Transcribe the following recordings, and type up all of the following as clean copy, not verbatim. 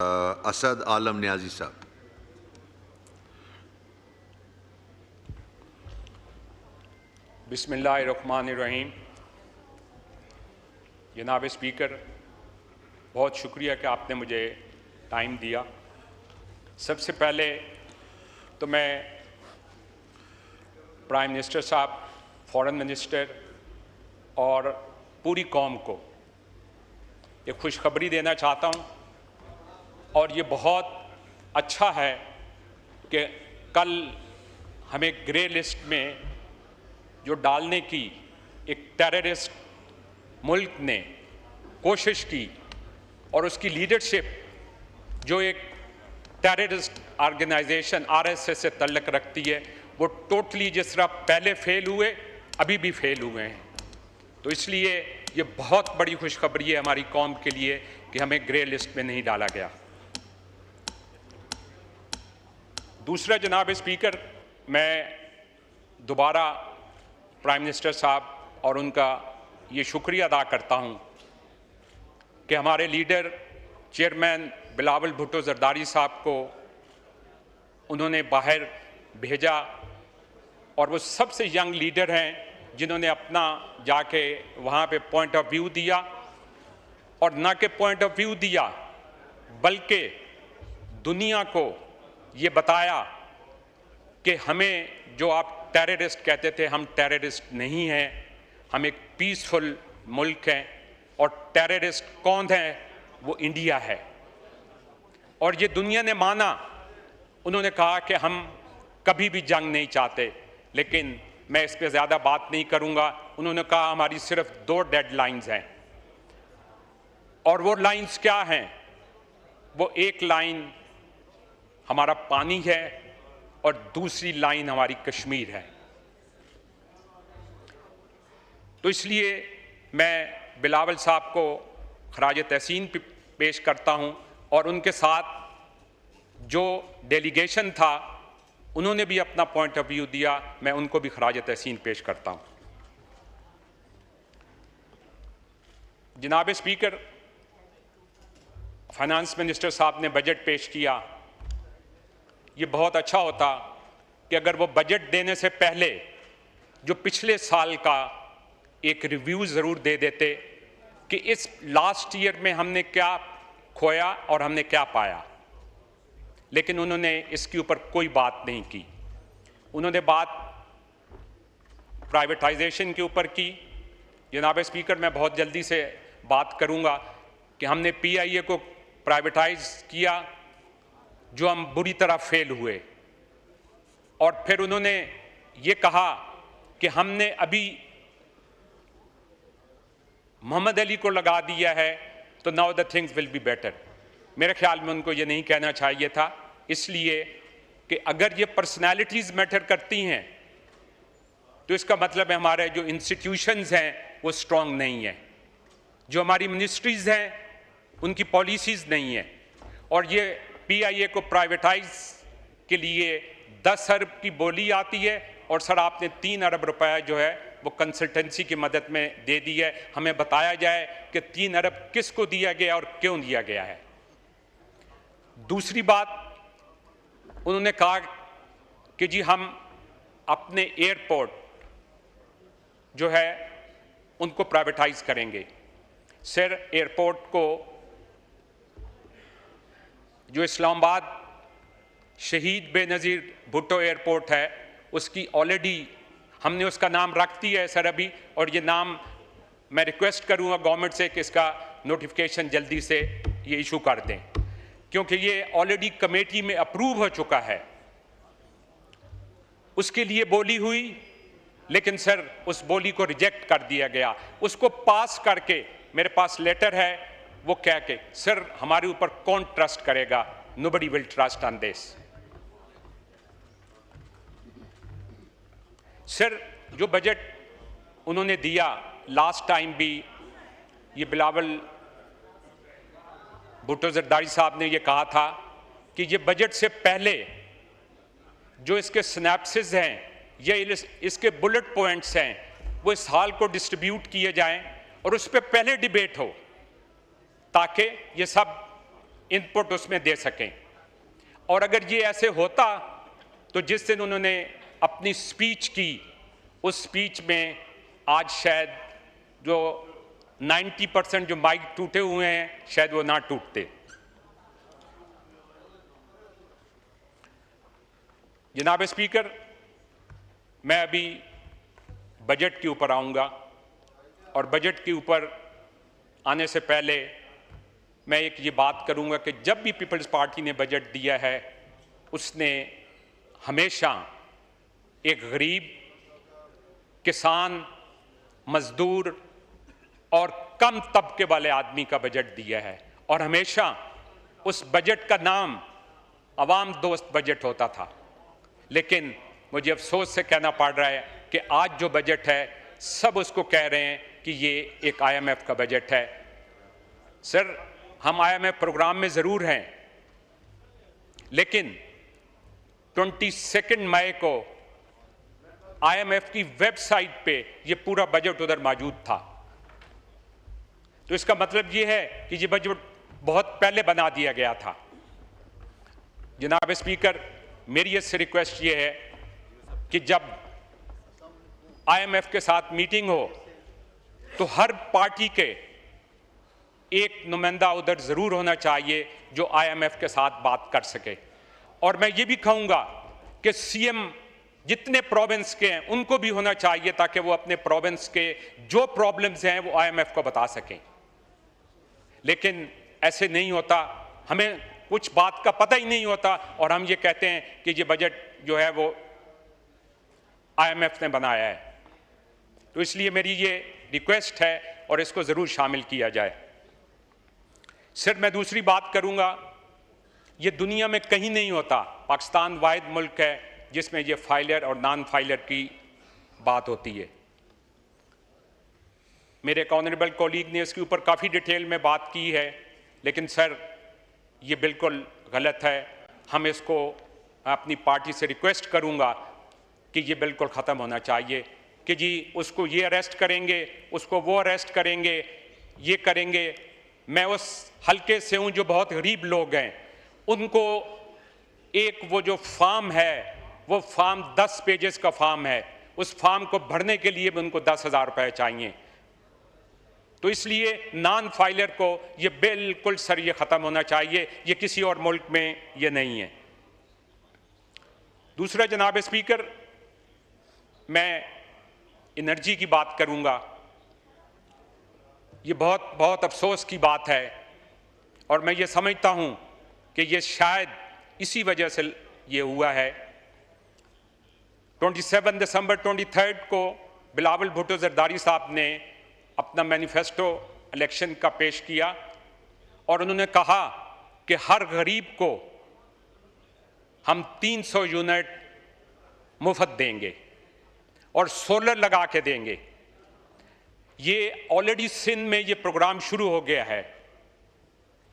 असद आलम न्याजी साहब। बिस्मिल्लाहिर्रहमानिर्रहीम। जनाब स्पीकर, बहुत शुक्रिया कि आपने मुझे टाइम दिया। सबसे पहले तो मैं प्राइम मिनिस्टर साहब, फॉरेन मिनिस्टर और पूरी कौम को एक खुशखबरी देना चाहता हूँ, और ये बहुत अच्छा है कि कल हमें ग्रे लिस्ट में जो डालने की एक टेररिस्ट मुल्क ने कोशिश की और उसकी लीडरशिप जो एक टेररिस्ट ऑर्गेनाइजेशन आरएसएस से तल्लक रखती है, वो टोटली जिस तरह पहले फेल हुए अभी भी फेल हुए हैं। तो इसलिए ये बहुत बड़ी खुशखबरी है हमारी कौम के लिए कि हमें ग्रे लिस्ट में नहीं डाला गया। दूसरा, जनाब स्पीकर, मैं दोबारा प्राइम मिनिस्टर साहब और उनका ये शुक्रिया अदा करता हूँ कि हमारे लीडर चेयरमैन बिलावल भुट्टो जरदारी साहब को उन्होंने बाहर भेजा, और वो सबसे यंग लीडर हैं जिन्होंने अपना जाके वहाँ पे पॉइंट ऑफ व्यू दिया, और ना कि पॉइंट ऑफ व्यू दिया बल्कि दुनिया को ये बताया कि हमें जो आप टेररिस्ट कहते थे, हम टेररिस्ट नहीं हैं, हम एक पीसफुल मुल्क हैं, और टेररिस्ट कौन है? वो इंडिया है। और ये दुनिया ने माना। उन्होंने कहा कि हम कभी भी जंग नहीं चाहते, लेकिन मैं इस पर ज़्यादा बात नहीं करूँगा। उन्होंने कहा हमारी सिर्फ 2 डेडलाइंस हैं, और वो लाइंस क्या हैं? वो एक लाइन हमारा पानी है और दूसरी लाइन हमारी कश्मीर है। तो इसलिए मैं बिलावल साहब को खराज तहसीन पेश करता हूं, और उनके साथ जो डेलीगेशन था उन्होंने भी अपना पॉइंट ऑफ व्यू दिया, मैं उनको भी खराज तहसीन पेश करता हूं। जनाब स्पीकर, फाइनेंस मिनिस्टर साहब ने बजट पेश किया। ये बहुत अच्छा होता कि अगर वो बजट देने से पहले जो पिछले साल का एक रिव्यू ज़रूर दे देते कि इस लास्ट ईयर में हमने क्या खोया और हमने क्या पाया, लेकिन उन्होंने इसके ऊपर कोई बात नहीं की। उन्होंने बात प्राइवेटाइजेशन के ऊपर की। जनाब स्पीकर, मैं बहुत जल्दी से बात करूंगा कि हमने पीआईए को प्राइवेटाइज किया, जो हम बुरी तरह फेल हुए, और फिर उन्होंने ये कहा कि हमने अभी मोहम्मद अली को लगा दिया है, तो now the things will be better. मेरे ख्याल में उनको ये नहीं कहना चाहिए था, इसलिए कि अगर ये पर्सनैलिटीज़ मैटर करती हैं तो इसका मतलब है हमारे जो इंस्टीट्यूशंस हैं वो स्ट्रॉन्ग नहीं हैं, जो हमारी मिनिस्ट्रीज़ हैं उनकी पॉलिसीज़ नहीं हैं। और ये पीआईए को प्राइवेटाइज के लिए 10 अरब की बोली आती है, और सर आपने 3 अरब रुपए जो है वो कंसल्टेंसी की मदद में दे दी है। हमें बताया जाए कि 3 अरब किसको दिया गया और क्यों दिया गया है। दूसरी बात, उन्होंने कहा कि जी हम अपने एयरपोर्ट जो है उनको प्राइवेटाइज करेंगे। सर, एयरपोर्ट को जो इस्लामाबाद शहीद बेनज़ीर भुट्टो एयरपोर्ट है उसकी ऑलरेडी हमने उसका नाम रख दिया है सर अभी, और ये नाम मैं रिक्वेस्ट करूंगा गवर्नमेंट से कि इसका नोटिफिकेशन जल्दी से ये इशू कर दें, क्योंकि ये ऑलरेडी कमेटी में अप्रूव हो चुका है। उसके लिए बोली हुई, लेकिन सर उस बोली को रिजेक्ट कर दिया गया। उसको पास करके मेरे पास लेटर है, वो कह के सर हमारे ऊपर कौन ट्रस्ट करेगा? Nobody will trust on this. Sir, जो बजट उन्होंने दिया लास्ट टाइम भी, ये बिलावल भुट्टो जरदारी साहब ने ये कहा था कि ये बजट से पहले जो इसके सिनैप्सिस हैं या इसके बुलेट पॉइंट्स हैं वो इस हाल को डिस्ट्रीब्यूट किए जाएं और उस पर पहले डिबेट हो, ताकि ये सब इनपुट उसमें दे सकें। और अगर ये ऐसे होता तो जिस दिन उन्होंने अपनी स्पीच की, उस स्पीच में आज शायद जो 90% जो माइक टूटे हुए हैं शायद वो ना टूटते। जनाब स्पीकर, मैं अभी बजट के ऊपर आऊंगा और बजट के ऊपर आने से पहले मैं एक ये बात करूंगा कि जब भी पीपल्स पार्टी ने बजट दिया है उसने हमेशा एक गरीब, किसान, मजदूर और कम तबके वाले आदमी का बजट दिया है। और हमेशा उस बजट का नाम अवाम दोस्त बजट होता था। लेकिन मुझे अफसोस से कहना पड़ रहा है कि आज जो बजट है सब उसको कह रहे हैं कि ये एक IMF का बजट है। सर, हम IMF प्रोग्राम में ज़रूर हैं, लेकिन 22 मई को IMF की वेबसाइट पे ये पूरा बजट उधर मौजूद था। तो इसका मतलब ये है कि ये बजट बहुत पहले बना दिया गया था। जनाब स्पीकर, मेरी इससे रिक्वेस्ट ये है कि जब IMF के साथ मीटिंग हो तो हर पार्टी के एक नुमाइंदा उधर जरूर होना चाहिए जो IMF के साथ बात कर सके। और मैं ये भी कहूँगा कि CM जितने प्रोविंस के हैं उनको भी होना चाहिए ताकि वो अपने प्रोविंस के जो प्रॉब्लम्स हैं वो IMF को बता सकें। लेकिन ऐसे नहीं होता, हमें कुछ बात का पता ही नहीं होता और हम ये कहते हैं कि ये बजट जो है वो IMF ने बनाया है। तो इसलिए मेरी ये रिक्वेस्ट है और इसको ज़रूर शामिल किया जाए। सर, मैं दूसरी बात करूँगा, ये दुनिया में कहीं नहीं होता। पाकिस्तान वाहिद मुल्क है जिसमें ये फाइलर और नॉन फाइलर की बात होती है। मेरे एक ऑनरेबल कॉलीग ने इसके ऊपर काफ़ी डिटेल में बात की है, लेकिन सर ये बिल्कुल गलत है। हम इसको अपनी पार्टी से रिक्वेस्ट करूँगा कि ये बिल्कुल ख़त्म होना चाहिए कि जी उसको ये अरेस्ट करेंगे, उसको वो अरेस्ट करेंगे, ये करेंगे। मैं उस हल्के से हूँ जो बहुत गरीब लोग हैं, उनको एक वो जो फॉर्म है वो फॉर्म 10 पेजेस का फॉर्म है, उस फॉर्म को भरने के लिए भी उनको 10,000 रुपये चाहिए। तो इसलिए नॉन फाइलर को ये बिल्कुल सर ये ख़त्म होना चाहिए, ये किसी और मुल्क में ये नहीं है। दूसरा जनाब स्पीकर, मैं एनर्जी की बात करूंगा। ये बहुत बहुत अफसोस की बात है और मैं ये समझता हूं कि ये शायद इसी वजह से ये हुआ है। 27 दिसंबर 23 को बिलावल भुट्टो जरदारी साहब ने अपना मैनिफेस्टो इलेक्शन का पेश किया और उन्होंने कहा कि हर गरीब को हम 300 यूनिट मुफ्त देंगे और सोलर लगा के देंगे। ये ऑलरेडी सिंध में ये प्रोग्राम शुरू हो गया है।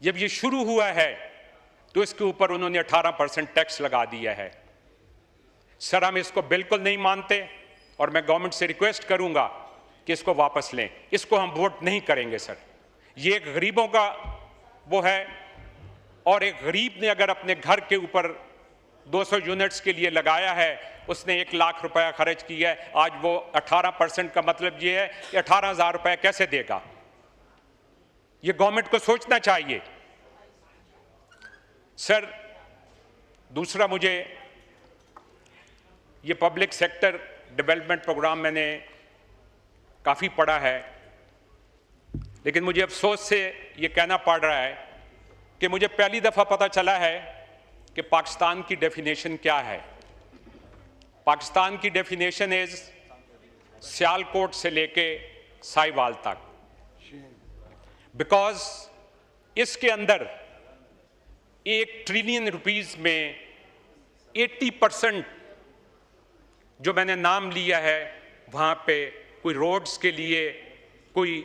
जब ये शुरू हुआ है तो इसके ऊपर उन्होंने 18% टैक्स लगा दिया है। सर, हम इसको बिल्कुल नहीं मानते और मैं गवर्नमेंट से रिक्वेस्ट करूंगा कि इसको वापस लें। इसको हम वोट नहीं करेंगे सर। ये एक गरीबों का वो है और एक गरीब ने अगर अपने घर के ऊपर 200 यूनिट्स के लिए लगाया है, उसने 1 लाख रुपया खर्च किया है, आज वो 18% का मतलब ये है कि 18,000 रुपये कैसे देगा? ये गवर्नमेंट को सोचना चाहिए। सर, दूसरा मुझे ये पब्लिक सेक्टर डेवलपमेंट प्रोग्राम मैंने काफ़ी पढ़ा है, लेकिन मुझे अफसोस से ये कहना पड़ रहा है कि मुझे पहली दफ़ा पता चला है कि पाकिस्तान की डेफिनेशन क्या है। पाकिस्तान की डेफिनेशन इज सियालकोट से लेके साहिवाल तक, बिकॉज इसके अंदर 1 ट्रिलियन रुपीस में 80% जो मैंने नाम लिया है वहाँ पे कोई रोड्स के लिए कोई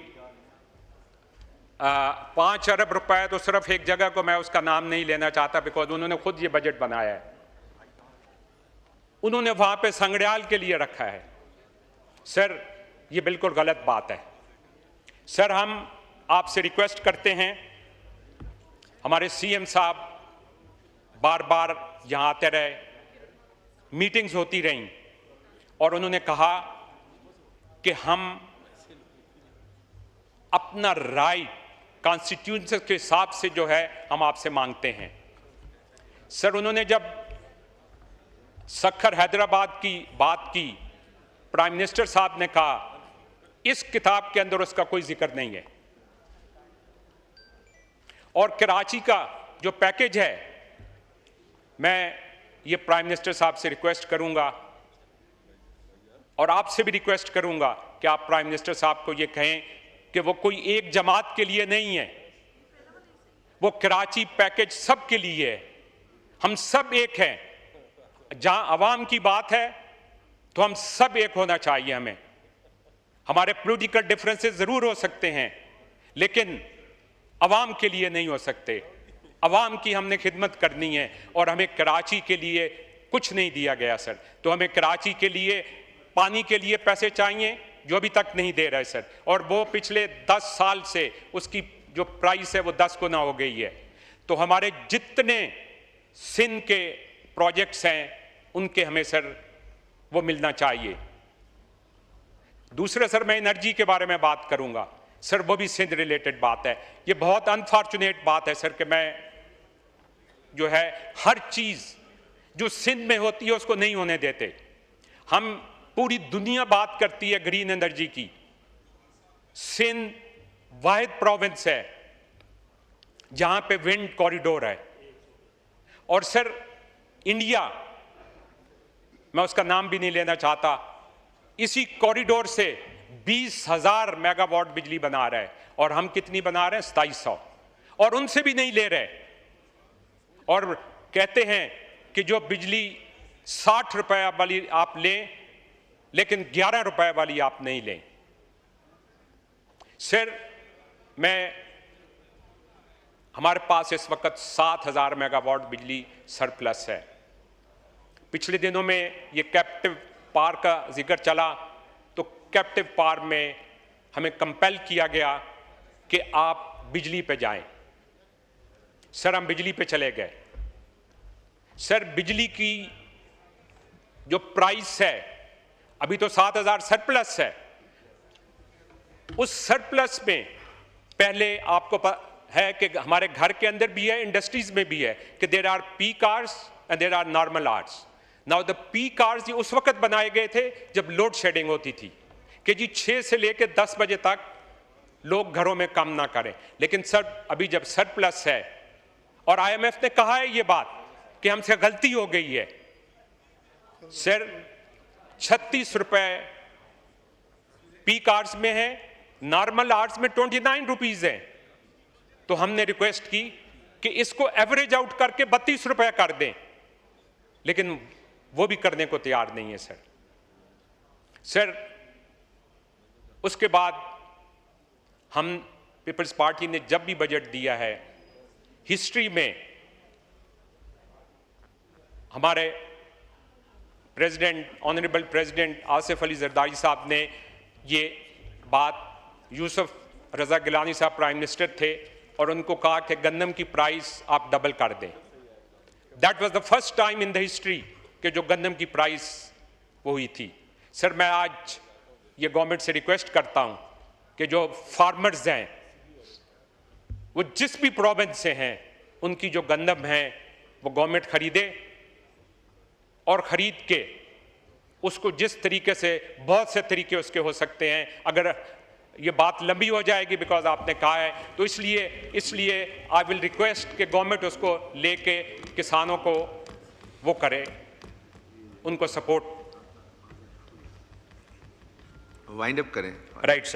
5 अरब रुपए, तो सिर्फ एक जगह को मैं उसका नाम नहीं लेना चाहता बिकॉज उन्होंने खुद ये बजट बनाया है, उन्होंने वहाँ पे संगड़ियाल के लिए रखा है। सर, ये बिल्कुल गलत बात है। सर, हम आपसे रिक्वेस्ट करते हैं हमारे सीएम साहब बार बार यहाँ आते रहे, मीटिंग्स होती रहीं और उन्होंने कहा कि हम अपना राइट कॉन्स्टिट्यूशन के हिसाब से जो है हम आपसे मांगते हैं। सर, उन्होंने जब सखर हैदराबाद की बात की, प्राइम मिनिस्टर साहब ने कहा इस किताब के अंदर उसका कोई जिक्र नहीं है। और कराची का जो पैकेज है, मैं ये प्राइम मिनिस्टर साहब से रिक्वेस्ट करूंगा और आपसे भी रिक्वेस्ट करूंगा कि आप प्राइम मिनिस्टर साहब को ये कहें कि वो कोई एक जमात के लिए नहीं है, वो कराची पैकेज सब के लिए है। हम सब एक हैं। जहां अवाम की बात है तो हम सब एक होना चाहिए। हमें हमारे पॉलिटिकल डिफरेंसेस जरूर हो सकते हैं, लेकिन अवाम के लिए नहीं हो सकते। अवाम की हमने खिदमत करनी है और हमें कराची के लिए कुछ नहीं दिया गया सर। तो हमें कराची के लिए पानी के लिए पैसे चाहिए जो अभी तक नहीं दे रहे सर, और वो पिछले 10 साल से उसकी जो प्राइस है वो 10 गुना हो गई है। तो हमारे जितने सिंध के प्रोजेक्ट्स हैं उनके हमें सर वो मिलना चाहिए। दूसरा सर, मैं एनर्जी के बारे में बात करूंगा सर, वो भी सिंध रिलेटेड बात है। ये बहुत अनफॉर्चुनेट बात है सर कि मैं जो है हर चीज जो सिंध में होती है उसको नहीं होने देते। हम पूरी दुनिया बात करती है ग्रीन एनर्जी की, सिंध वाहिद प्रोविंस है जहां पे विंड कॉरिडोर है। और सर इंडिया, मैं उसका नाम भी नहीं लेना चाहता, इसी कॉरिडोर से 20,000 मेगावाट बिजली बना रहा है और हम कितनी बना रहे हैं? 2700, और उनसे भी नहीं ले रहे। और कहते हैं कि जो बिजली 60 रुपए वाली आप लें लेकिन 11 रुपए वाली आप नहीं लें। सर, हमारे पास इस वक्त 7,000 मेगावाट बिजली सरप्लस है। पिछले दिनों में ये कैप्टिव पावर का जिक्र चला, तो कैप्टिव पावर में हमें कंपेल किया गया कि आप बिजली पे जाएं। सर, हम बिजली पे चले गए। सर, बिजली की जो प्राइस है अभी तो 7,000 सरप्लस है। उस सरप्लस में पहले आपको है कि हमारे घर के अंदर भी है, इंडस्ट्रीज में भी है कि there are peak hours and there are normal hours. Now the peak hours ये उस वक्त बनाए गए थे जब लोड शेडिंग होती थी कि जी 6 से लेकर 10 बजे तक लोग घरों में काम ना करें। लेकिन सर, अभी जब सरप्लस है और IMF ने कहा है ये बात कि हमसे गलती हो गई है, सर 36 रुपए पीक आवर्स में है, नॉर्मल आवर्स में 29 रुपीज है। तो हमने रिक्वेस्ट की कि इसको एवरेज आउट करके 32 रुपए कर दें, लेकिन वो भी करने को तैयार नहीं है सर। उसके बाद हम पीपल्स पार्टी ने जब भी बजट दिया है, हिस्ट्री में हमारे president, honourable president Asif Ali Zardari साहब ने ये बात, यूसुफ रजा गिलानी साहब प्राइम मिनिस्टर थे और उनको कहा कि गंदम की प्राइस आप डबल कर दें। That was the first time in the history कि जो गंदम की प्राइस वो हुई थी। सर, मैं आज ये गवर्नमेंट से रिक्वेस्ट करता हूं कि जो फार्मर्स हैं वो जिस भी प्रोविंस से हैं, उनकी जो गंदम है वो गवर्नमेंट खरीदे और खरीद के उसको जिस तरीके से, बहुत से तरीके उसके हो सकते हैं, अगर ये बात लंबी हो जाएगी बिकॉज आपने कहा है, तो इसलिए आई विल रिक्वेस्ट कि गवर्नमेंट उसको लेके किसानों को वो करे, उनको सपोर्ट। वाइंड अप करें। राइट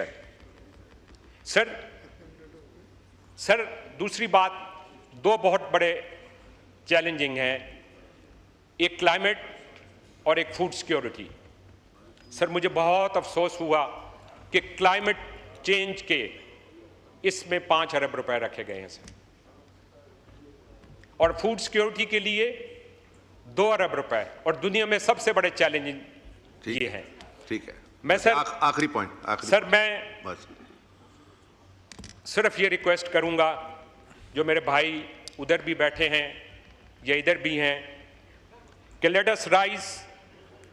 सर, दूसरी बात, दो बहुत बड़े चैलेंजिंग हैं, एक क्लाइमेट और एक फूड सिक्योरिटी। सर, मुझे बहुत अफसोस हुआ कि क्लाइमेट चेंज के इसमें 5 अरब रुपए रखे गए हैं सर, और फूड सिक्योरिटी के लिए 2 अरब रुपए, और दुनिया में सबसे बड़े चैलेंज ये हैं। ठीक है, मैं सर आखिरी पॉइंट सर, मैं बस सिर्फ ये रिक्वेस्ट करूंगा जो मेरे भाई उधर भी बैठे हैं या इधर भी हैं, कि let us rise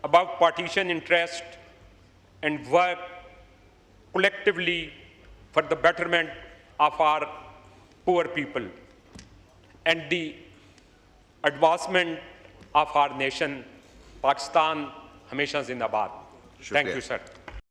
above partition interest and work collectively for the betterment of our poor people and the advancement of our nation. Pakistan हमेशा जिंदाबाद. Thank you, sir.